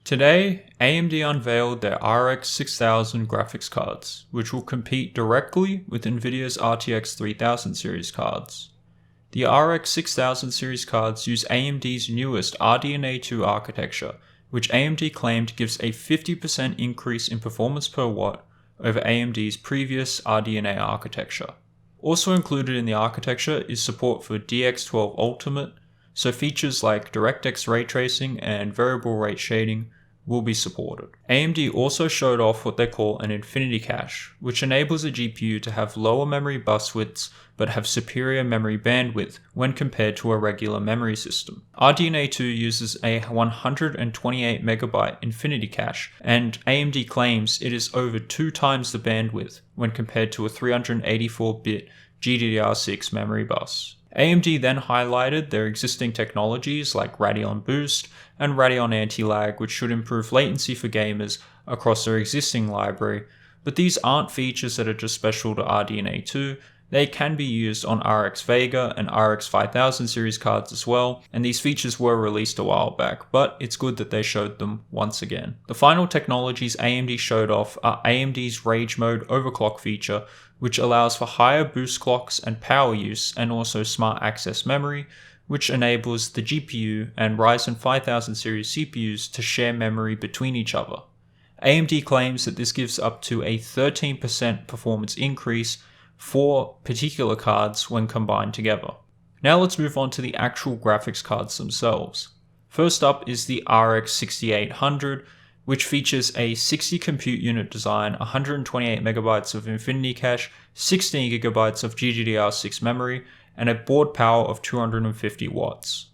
Today, AMD unveiled their RX 6000 graphics cards, which will compete directly with Nvidia's RTX 3000 series cards. The RX 6000 series cards use AMD's newest RDNA 2 architecture, which AMD claimed gives a 50% increase in performance per watt over AMD's previous RDNA architecture. Also included in the architecture is support for DX12 Ultimate, so features like DirectX ray tracing and variable rate shading will be supported. AMD also showed off what they call an Infinity Cache, which enables a GPU to have lower memory bus widths but have superior memory bandwidth when compared to a regular memory system. RDNA 2 uses a 128MB Infinity Cache, and AMD claims it is over 2 times the bandwidth when compared to a 384-bit GDDR6 memory bus. AMD then highlighted their existing technologies like Radeon Boost and Radeon Anti-Lag, which should improve latency for gamers across their existing library, but these aren't features that are just special to RDNA 2. They can be used on RX Vega and RX 5000 series cards as well, and these features were released a while back, but it's good that they showed them once again. The final technologies AMD showed off are AMD's Rage Mode overclock feature, which allows for higher boost clocks and power use, and also smart access memory, which enables the GPU and Ryzen 5000 series CPUs to share memory between each other. AMD claims that this gives up to a 13% performance increase for particular cards when combined together. Now let's move on to the actual graphics cards themselves. First up is the RX 6800, which features a 60 compute unit design, 128MB of Infinity Cache, 16GB of GDDR6 memory, and a board power of 250 watts.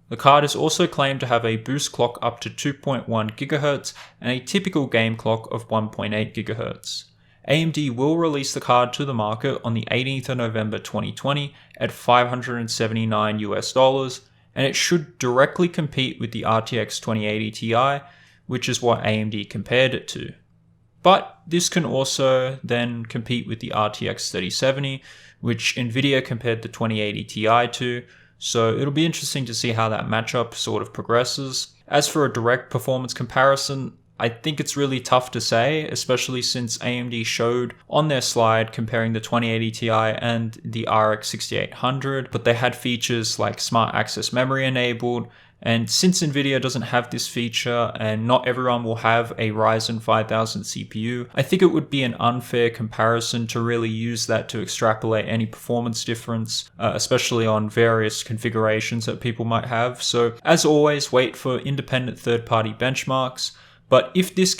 The card is also claimed to have a boost clock up to 2.1 GHz and a typical game clock of 1.8 GHz. AMD will release the card to the market on the 18th of November 2020 at $579, and it should directly compete with the RTX 2080 Ti, which is what AMD compared it to. But this can also then compete with the RTX 3070, which Nvidia compared the 2080 Ti to, so it'll be interesting to see how that matchup sort of progresses. As for a direct performance comparison, I think it's really tough to say, especially since AMD showed on their slide comparing the 2080 Ti and the RX 6800, but they had features like smart access memory enabled, and since Nvidia doesn't have this feature and not everyone will have a Ryzen 5000 CPU, I think it would be an unfair comparison to really use that to extrapolate any performance difference, especially on various configurations that people might have. So as always, wait for independent third-party benchmarks. But if this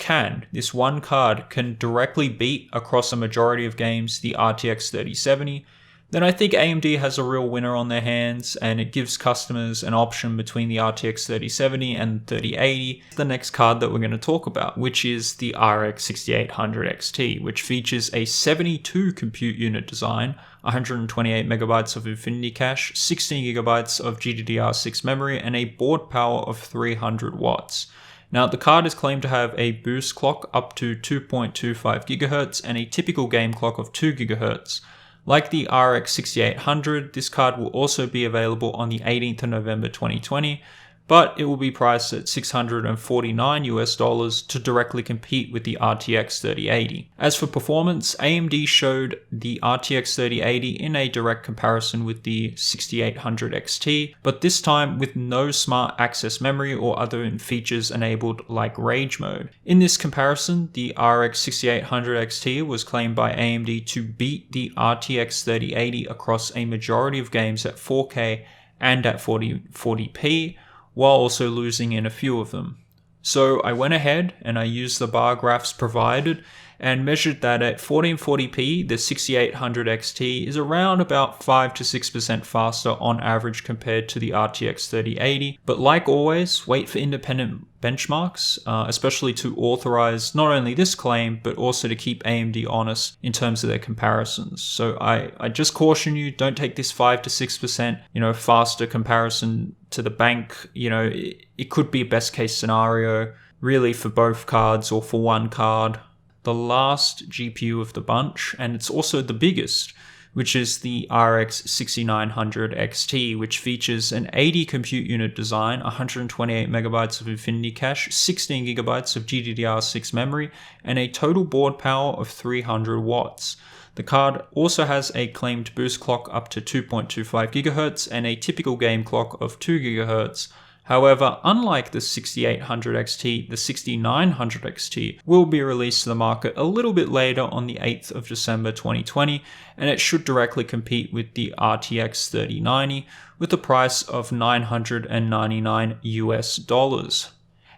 one card can directly beat across a majority of games the RTX 3070, then I think AMD has a real winner on their hands, and it gives customers an option between the RTX 3070 and 3080. The next card that we're going to talk about, which is the RX 6800 XT, which features a 72 compute unit design, 128MB of Infinity Cache, 16GB of GDDR6 memory, and a board power of 300 watts. Now, the card is claimed to have a boost clock up to 2.25 GHz and a typical game clock of 2 GHz. Like the RX 6800, this card will also be available on the 18th of November 2020, but it will be priced at $649 to directly compete with the RTX 3080. As for performance, AMD showed the RTX 3080 in a direct comparison with the 6800 XT, but this time with no smart access memory or other features enabled like Rage Mode. In this comparison, the RX 6800 XT was claimed by AMD to beat the RTX 3080 across a majority of games at 4K and at 40p, while also losing in a few of them. So I went ahead and I used the bar graphs provided and measured that at 1440p, the 6800 XT is around about 5 to 6% faster on average compared to the RTX 3080. But like always, wait for independent benchmarks, especially to authorize not only this claim, but also to keep AMD honest in terms of their comparisons. So I just caution you, don't take this 5 to 6%, faster comparison to the bank. It could be a best case scenario really for both cards or for one card. The last GPU of the bunch, and it's also the biggest, which is the RX 6900 XT, which features an 80 compute unit design, 128 megabytes of Infinity Cache, 16 gigabytes of GDDR6 memory, and a total board power of 300 watts. The card also has a claimed boost clock up to 2.25 GHz and a typical game clock of 2 GHz. However, unlike the 6800 XT, the 6900 XT will be released to the market a little bit later on the 8th of December 2020, and it should directly compete with the RTX 3090 with a price of $999 US.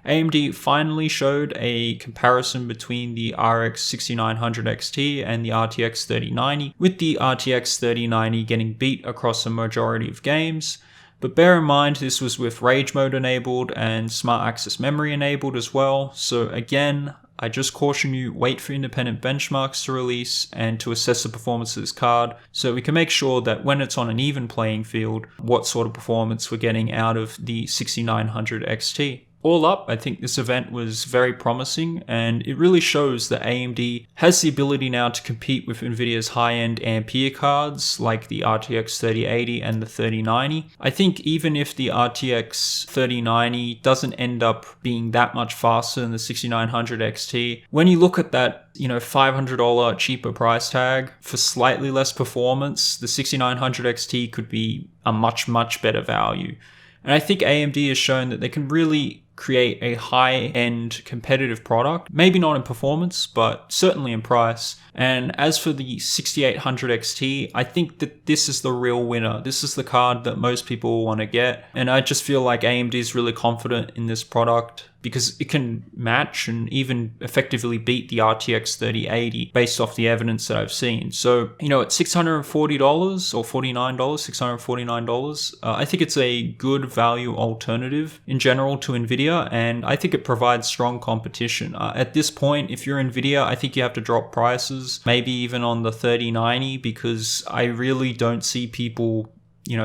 AMD finally showed a comparison between the RX 6900 XT and the RTX 3090, with the RTX 3090 getting beat across a majority of games. But bear in mind, this was with Rage Mode enabled and Smart Access Memory enabled as well. So again, I just caution you, wait for independent benchmarks to release and to assess the performance of this card so we can make sure that when it's on an even playing field, what sort of performance we're getting out of the 6900 XT. All up, I think this event was very promising, and it really shows that AMD has the ability now to compete with Nvidia's high-end Ampere cards like the RTX 3080 and the 3090. I think even if the RTX 3090 doesn't end up being that much faster than the 6900 XT, when you look at that, $500 cheaper price tag for slightly less performance, the 6900 XT could be a much, much better value. And I think AMD has shown that they can really create a high-end competitive product, maybe not in performance, but certainly in price. And as for the 6800 XT, I think that this is the real winner. This is the card that most people want to get. And I just feel like AMD is really confident in this product because it can match and even effectively beat the RTX 3080 based off the evidence that I've seen. So, at $640 or $49, $649, I think it's a good value alternative in general to Nvidia, and I think it provides strong competition. At this point, if you're Nvidia, I think you have to drop prices, maybe even on the 3090, because I really don't see people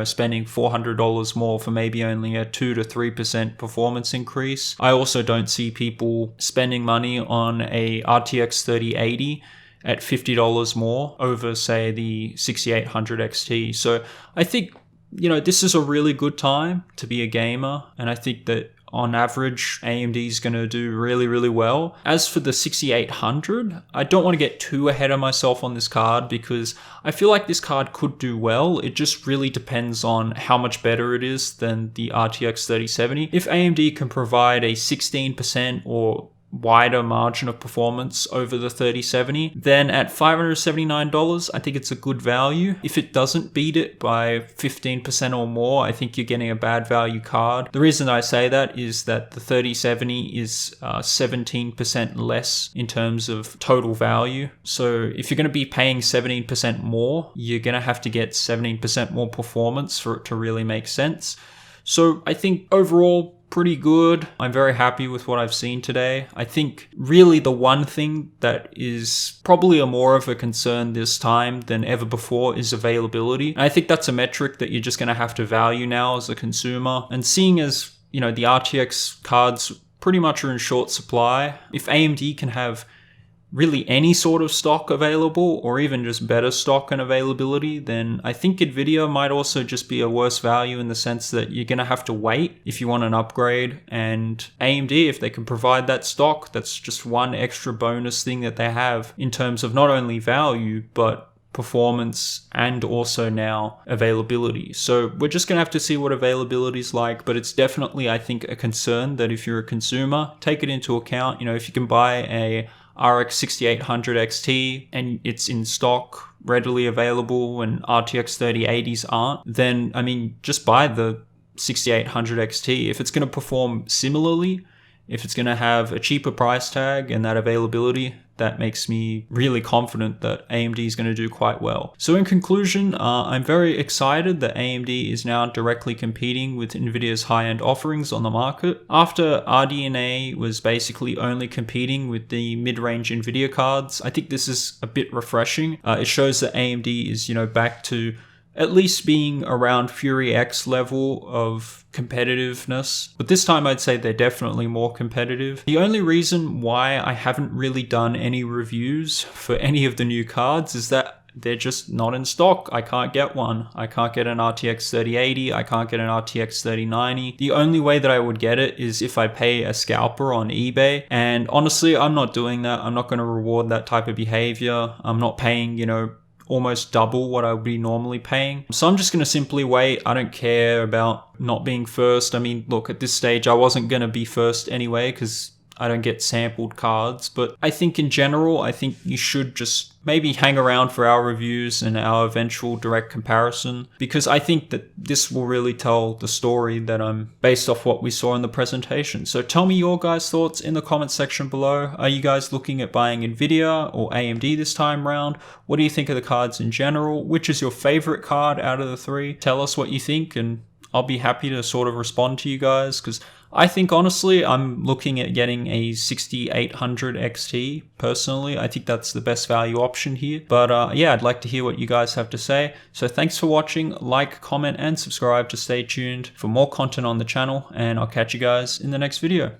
spending $400 more for maybe only a 2 to 3% performance increase. I also don't see people spending money on a RTX 3080 at $50 more over, say, the 6800 XT. So I think, this is a really good time to be a gamer, and I think that on average, AMD is going to do really, really well. As for the 6800, I don't want to get too ahead of myself on this card because I feel like this card could do well. It just really depends on how much better it is than the RTX 3070. If AMD can provide a 16% or wider margin of performance over the 3070, then at $579, I think it's a good value. If it doesn't beat it by 15% or more, I think you're getting a bad value card. The reason I say that is that the 3070 is 17% less in terms of total value. So if you're going to be paying 17% more, you're going to have to get 17% more performance for it to really make sense. So I think overall, pretty good. I'm very happy with what I've seen today. I think really the one thing that is probably a more of a concern this time than ever before is availability. And I think that's a metric that you're just going to have to value now as a consumer. And seeing as, the RTX cards pretty much are in short supply, if AMD can have really any sort of stock available or even just better stock and availability, then I think Nvidia might also just be a worse value in the sense that you're going to have to wait if you want an upgrade. And AMD, if they can provide that stock, that's just one extra bonus thing that they have in terms of not only value, but performance and also now availability. So we're just going to have to see what availability is like, but it's definitely, I think, a concern that if you're a consumer, take it into account. If you can buy a RX 6800 XT and it's in stock, readily available, and RTX 3080s aren't, then, just buy the 6800 XT. If it's going to perform similarly, if it's going to have a cheaper price tag and that availability, that makes me really confident that AMD is going to do quite well. So in conclusion, I'm very excited that AMD is now directly competing with Nvidia's high-end offerings on the market. After RDNA was basically only competing with the mid-range Nvidia cards, I think this is a bit refreshing. It shows that AMD is, back to at least being around Fury X level of competitiveness. But this time I'd say they're definitely more competitive. The only reason why I haven't really done any reviews for any of the new cards is that they're just not in stock. I can't get one. I can't get an RTX 3080. I can't get an RTX 3090. The only way that I would get it is if I pay a scalper on eBay. And honestly, I'm not doing that. I'm not going to reward that type of behavior. I'm not paying, almost double what I would be normally paying. So I'm just going to simply wait. I don't care about not being first. I mean, look, at this stage, I wasn't going to be first anyway because I don't get sampled cards. But I think in general, I think you should just maybe hang around for our reviews and our eventual direct comparison, because I think that this will really tell the story that I'm based off what we saw in the presentation. So tell me your guys' thoughts in the comment section below. Are you guys looking at buying Nvidia or AMD this time round? What do you think of the cards in general? Which is your favorite card out of the three? Tell us what you think, and I'll be happy to sort of respond to you guys, because I think honestly I'm looking at getting a 6800 XT personally. I think that's the best value option here. But yeah, I'd like to hear what you guys have to say. So thanks for watching. Like, comment, and subscribe to stay tuned for more content on the channel, and I'll catch you guys in the next video.